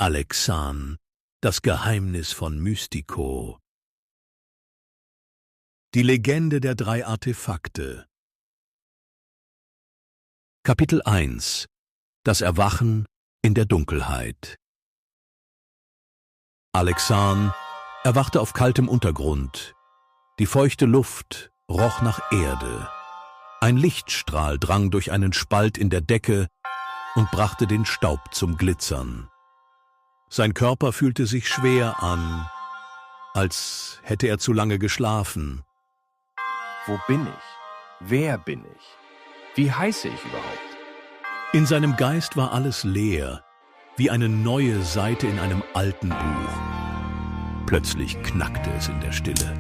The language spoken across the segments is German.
Alexan, das Geheimnis von Mystico. Die Legende der 3 Artefakte. Kapitel 1: Das Erwachen in der Dunkelheit. Alexan erwachte auf kaltem Untergrund. Die feuchte Luft roch nach Erde. Ein Lichtstrahl drang durch einen Spalt in der Decke und brachte den Staub zum Glitzern. Sein Körper fühlte sich schwer an, als hätte er zu lange geschlafen. Wo bin ich? Wer bin ich? Wie heiße ich überhaupt? In seinem Geist war alles leer, wie eine neue Seite in einem alten Buch. Plötzlich knackte es in der Stille.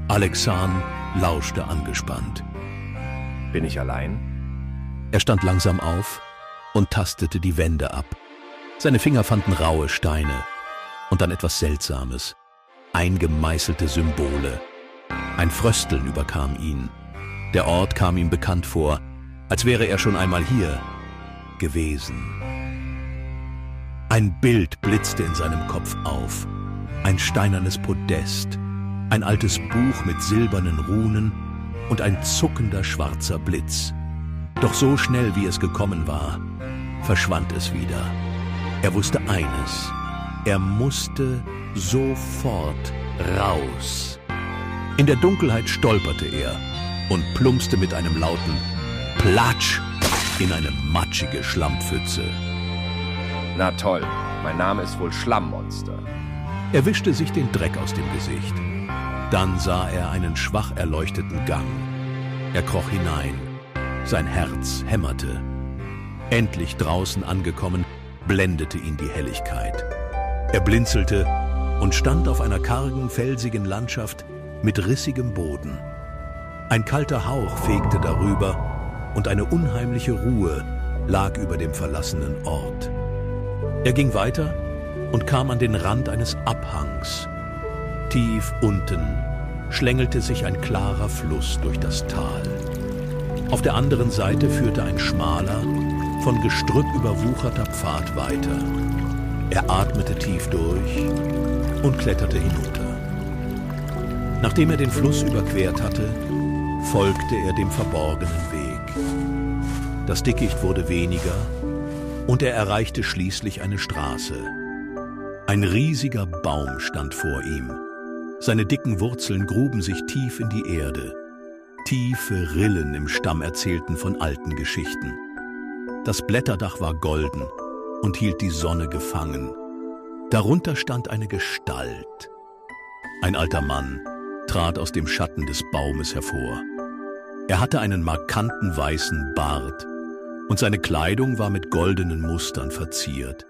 Alexan lauschte angespannt. Bin ich allein? Er stand langsam auf und tastete die Wände ab. Seine Finger fanden raue Steine und dann etwas Seltsames, eingemeißelte Symbole. Ein Frösteln überkam ihn. Der Ort kam ihm bekannt vor, als wäre er schon einmal hier gewesen. Ein Bild blitzte in seinem Kopf auf. Ein steinernes Podest, ein altes Buch mit silbernen Runen und ein zuckender schwarzer Blitz. Doch so schnell, wie es gekommen war, verschwand es wieder. Er wusste eines: er musste sofort raus. In der Dunkelheit stolperte er und plumpste mit einem lauten Platsch in eine matschige Schlammpfütze. Na toll, mein Name ist wohl Schlammmonster. Er wischte sich den Dreck aus dem Gesicht. Dann sah er einen schwach erleuchteten Gang. Er kroch hinein. Sein Herz hämmerte. Endlich draußen angekommen, blendete ihn die Helligkeit. Er blinzelte und stand auf einer kargen, felsigen Landschaft mit rissigem Boden. Ein kalter Hauch fegte darüber und eine unheimliche Ruhe lag über dem verlassenen Ort. Er ging weiter und kam an den Rand eines Abhangs. Tief unten schlängelte sich ein klarer Fluss durch das Tal. Auf der anderen Seite führte ein schmaler, von Gestrüpp überwucherter Pfad weiter. Er atmete tief durch und kletterte hinunter. Nachdem er den Fluss überquert hatte, folgte er dem verborgenen Weg. Das Dickicht wurde weniger und er erreichte schließlich eine Straße. Ein riesiger Baum stand vor ihm. Seine dicken Wurzeln gruben sich tief in die Erde. Tiefe Rillen im Stamm erzählten von alten Geschichten. Das Blätterdach war golden und hielt die Sonne gefangen. Darunter stand eine Gestalt. Ein alter Mann trat aus dem Schatten des Baumes hervor. Er hatte einen markanten weißen Bart und seine Kleidung war mit goldenen Mustern verziert.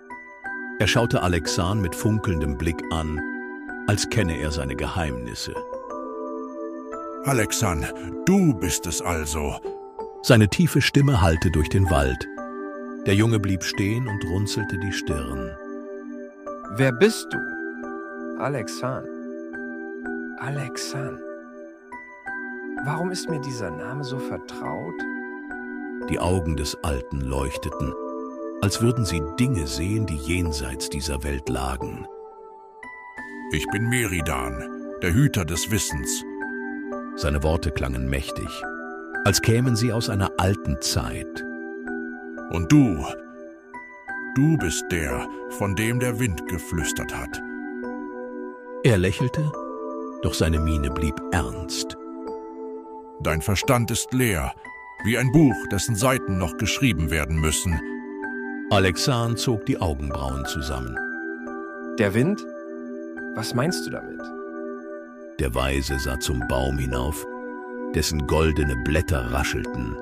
Er schaute Alexan mit funkelndem Blick an, als kenne er seine Geheimnisse. Alexan, du bist es also. Seine tiefe Stimme hallte durch den Wald. Der Junge blieb stehen und runzelte die Stirn. Wer bist du? Alexan. Alexan. Warum ist mir dieser Name so vertraut? Die Augen des Alten leuchteten, als würden sie Dinge sehen, die jenseits dieser Welt lagen. Ich bin Meridan, der Hüter des Wissens. Seine Worte klangen mächtig, als kämen sie aus einer alten Zeit. Und du bist der, von dem der Wind geflüstert hat. Er lächelte, doch seine Miene blieb ernst. Dein Verstand ist leer, wie ein Buch, dessen Seiten noch geschrieben werden müssen. Alexan zog die Augenbrauen zusammen. Der Wind? Was meinst du damit? Der Weise sah zum Baum hinauf, dessen goldene Blätter raschelten.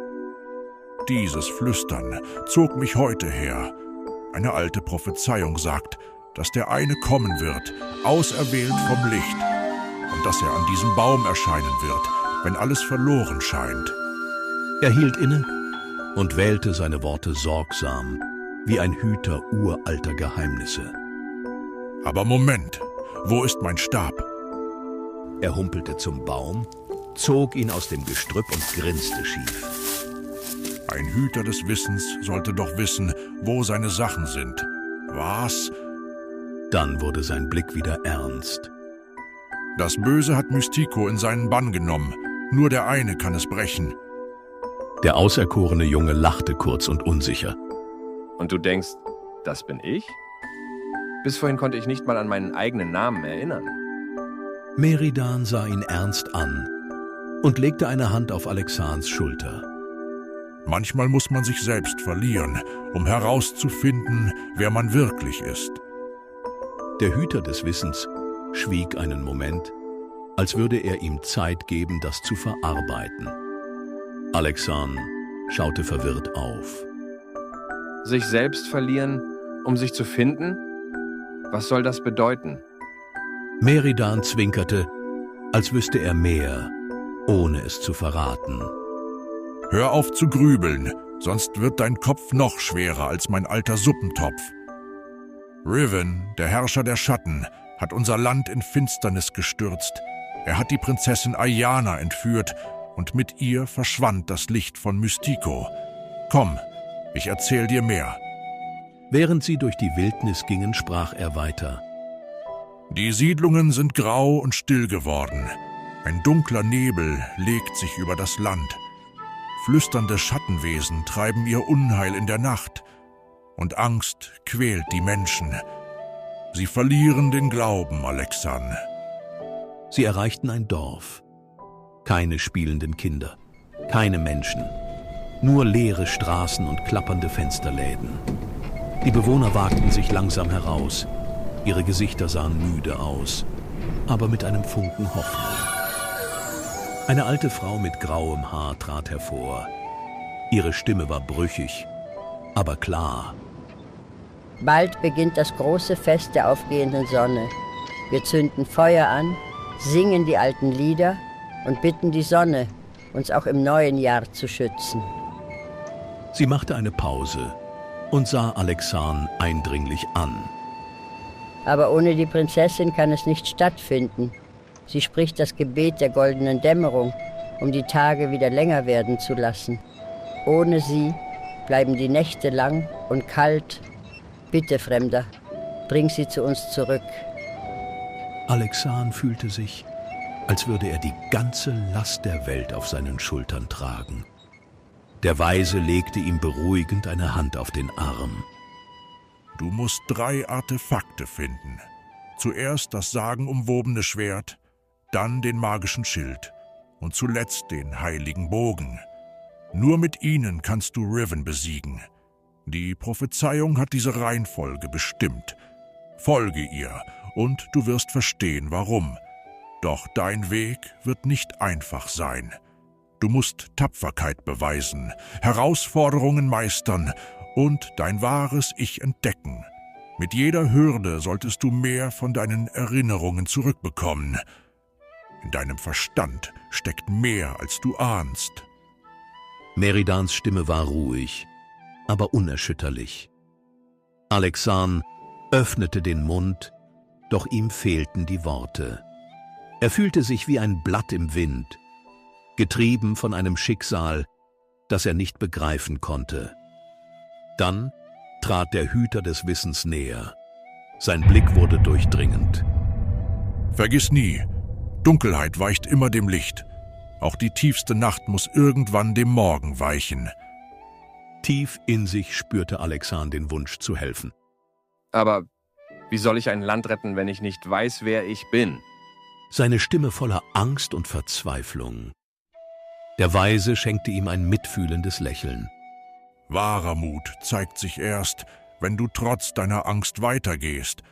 Dieses Flüstern zog mich heute her. Eine alte Prophezeiung sagt, dass der eine kommen wird, auserwählt vom Licht, und dass er an diesem Baum erscheinen wird, wenn alles verloren scheint. Er hielt inne und wählte seine Worte sorgsam, wie ein Hüter uralter Geheimnisse. Aber Moment, wo ist mein Stab? Er humpelte zum Baum, zog ihn aus dem Gestrüpp und grinste schief. Ein Hüter des Wissens sollte doch wissen, wo seine Sachen sind. Was, Dann wurde sein Blick wieder ernst. Das Böse hat Mystico in seinen Bann genommen. Nur der eine kann es brechen. Der auserkorene Junge lachte kurz und unsicher. Und du denkst, das bin ich? Bis vorhin konnte ich nicht mal an meinen eigenen Namen erinnern. Meridan sah ihn ernst an und legte eine Hand auf Alexans Schulter. Manchmal muss man sich selbst verlieren, um herauszufinden, wer man wirklich ist. Der Hüter des Wissens schwieg einen Moment, als würde er ihm Zeit geben, das zu verarbeiten. Alexan schaute verwirrt auf. Sich selbst verlieren, um sich zu finden? Was soll das bedeuten? Meridan zwinkerte, als wüsste er mehr, ohne es zu verraten. Hör auf zu grübeln, sonst wird dein Kopf noch schwerer als mein alter Suppentopf. Riven, der Herrscher der Schatten, hat unser Land in Finsternis gestürzt. Er hat die Prinzessin Ayana entführt und mit ihr verschwand das Licht von Mystico. Komm, ich erzähl dir mehr. Während sie durch die Wildnis gingen, sprach er weiter. Die Siedlungen sind grau und still geworden. Ein dunkler Nebel legt sich über das Land. Flüsternde Schattenwesen treiben ihr Unheil in der Nacht. Und Angst quält die Menschen. Sie verlieren den Glauben, Alexan. Sie erreichten ein Dorf. Keine spielenden Kinder, keine Menschen. Nur leere Straßen und klappernde Fensterläden. Die Bewohner wagten sich langsam heraus. Ihre Gesichter sahen müde aus, aber mit einem Funken Hoffnung. Eine alte Frau mit grauem Haar trat hervor. Ihre Stimme war brüchig, aber klar. Bald beginnt das große Fest der aufgehenden Sonne. Wir zünden Feuer an, singen die alten Lieder und bitten die Sonne, uns auch im neuen Jahr zu schützen. Sie machte eine Pause und sah Alexan eindringlich an. Aber ohne die Prinzessin kann es nicht stattfinden. Sie spricht das Gebet der goldenen Dämmerung, um die Tage wieder länger werden zu lassen. Ohne sie bleiben die Nächte lang und kalt. Bitte, Fremder, bring sie zu uns zurück. Alexan fühlte sich, als würde er die ganze Last der Welt auf seinen Schultern tragen. Der Weise legte ihm beruhigend eine Hand auf den Arm. Du musst 3 Artefakte finden. Zuerst das sagenumwobene Schwert, dann den magischen Schild und zuletzt den heiligen Bogen. Nur mit ihnen kannst du Riven besiegen. Die Prophezeiung hat diese Reihenfolge bestimmt. Folge ihr und du wirst verstehen, warum. Doch dein Weg wird nicht einfach sein. Du musst Tapferkeit beweisen, Herausforderungen meistern und dein wahres Ich entdecken. Mit jeder Hürde solltest du mehr von deinen Erinnerungen zurückbekommen. In deinem Verstand steckt mehr, als du ahnst. Meridans Stimme war ruhig, aber unerschütterlich. Alexan öffnete den Mund, doch ihm fehlten die Worte. Er fühlte sich wie ein Blatt im Wind, getrieben von einem Schicksal, das er nicht begreifen konnte. Dann trat der Hüter des Wissens näher. Sein Blick wurde durchdringend. Vergiss nie, Dunkelheit weicht immer dem Licht. Auch die tiefste Nacht muss irgendwann dem Morgen weichen. Tief in sich spürte Alexan den Wunsch zu helfen. Aber wie soll ich ein Land retten, wenn ich nicht weiß, wer ich bin? Seine Stimme voller Angst und Verzweiflung. Der Weise schenkte ihm ein mitfühlendes Lächeln. Wahrer Mut zeigt sich erst, wenn du trotz deiner Angst weitergehst,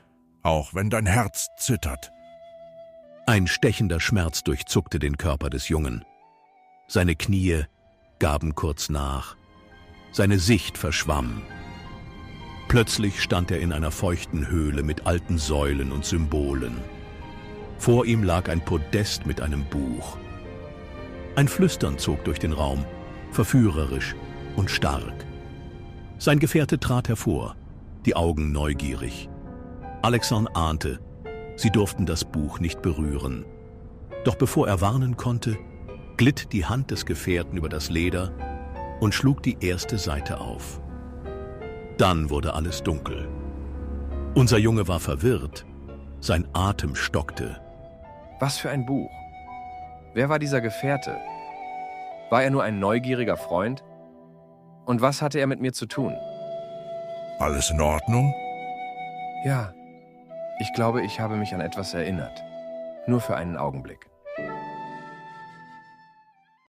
auch wenn dein Herz zittert. Ein stechender Schmerz durchzuckte den Körper des Jungen. Seine Knie gaben kurz nach. Seine Sicht verschwamm. Plötzlich stand er in einer feuchten Höhle mit alten Säulen und Symbolen. Vor ihm lag ein Podest mit einem Buch. Ein Flüstern zog durch den Raum, verführerisch und stark. Sein Gefährte trat hervor, die Augen neugierig. Alexan ahnte, sie durften das Buch nicht berühren. Doch bevor er warnen konnte, glitt die Hand des Gefährten über das Leder und schlug die erste Seite auf. Dann wurde alles dunkel. Unser Junge war verwirrt. Sein Atem stockte. Was für ein Buch? Wer war dieser Gefährte? War er nur ein neugieriger Freund? Und was hatte er mit mir zu tun? Alles in Ordnung? Ja, ich glaube, ich habe mich an etwas erinnert. Nur für einen Augenblick.